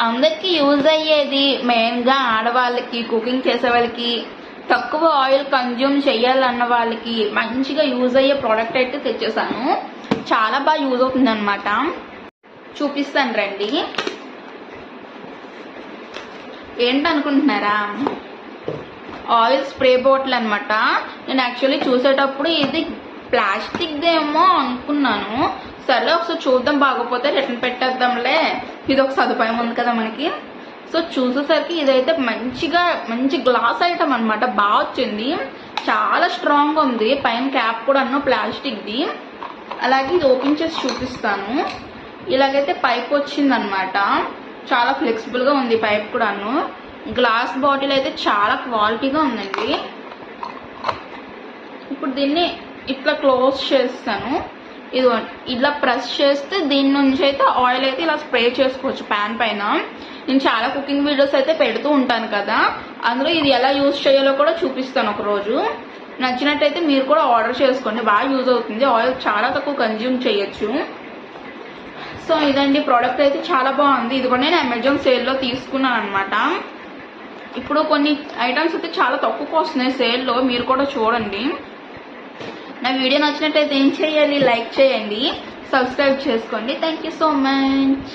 అందరికీ యూజ్ అయ్యేది, మెయిన్గా ఆడవాళ్ళకి, కుకింగ్ చేసే వాళ్ళకి, తక్కువ ఆయిల్ కన్జ్యూమ్ చేయాలన్న వాళ్ళకి మంచిగా యూజ్ అయ్యే ప్రోడక్ట్ అయితే తెచ్చేసాను. చాలా బాగా యూజ్ అవుతుంది అనమాట. చూపిస్తాను రండి. ఏంటనుకుంటున్నారా? ఆయిల్ స్ప్రే బాటిల్ అనమాట. నేను యాక్చువల్లీ చూసేటప్పుడు ఇది ప్లాస్టిక్దేమో అనుకున్నాను. సర్లే ఒకసారి చూద్దాం, బాగోపోతే రిటర్న్ పెట్టేద్దాంలే, ఇది ఒక సదుపాయం ఉంది కదా మనకి. సో చూసేసరికి ఇదైతే మంచి గ్లాస్ ఐటమ్ అనమాట. బాగా వచ్చింది, చాలా స్ట్రాంగ్ ఉంది. పైన క్యాప్ కూడా అన్నో ప్లాస్టిక్ది. అలాగే ఇది ఓపెన్ చేసి చూపిస్తాను. ఇలాగైతే పైప్ వచ్చిందనమాట. చాలా ఫ్లెక్సిబుల్గా ఉంది పైప్ కూడాను. గ్లాస్ బాటిల్ అయితే చాలా క్వాలిటీగా ఉందండి. ఇప్పుడు దీన్ని ఇట్లా క్లోజ్ చేస్తాను. ఇది ఇలా ప్రెస్ చేస్తే దీని నుంచి అయితే ఆయిల్ అయితే ఇలా స్ప్రే చేసుకోవచ్చు ప్యాన్ పైన. నేను చాలా కుకింగ్ వీడియోస్ అయితే పెడుతూ ఉంటాను కదా, అందులో ఇది ఎలా యూజ్ చేయాలో కూడా చూపిస్తాను ఒకరోజు. నచ్చినట్టయితే మీరు కూడా ఆర్డర్ చేసుకోండి, బాగా యూజ్ అవుతుంది. ఆయిల్ చాలా తక్కువ కన్జ్యూమ్ చేయొచ్చు. సో ఇదండి, ప్రోడక్ట్ అయితే చాలా బాగుంది. ఇది కూడా నేను అమెజాన్ సేల్లో తీసుకున్నాను అనమాట. ఇప్పుడు కొన్ని ఐటమ్స్ అయితే చాలా తక్కువకు వస్తున్నాయి సేల్లో, మీరు కూడా చూడండి. నా వీడియో నచ్చినట్టయితే ఏం చేయాలి? లైక్ చేయండి, సబ్స్క్రైబ్ చేసుకోండి. Thank you so much.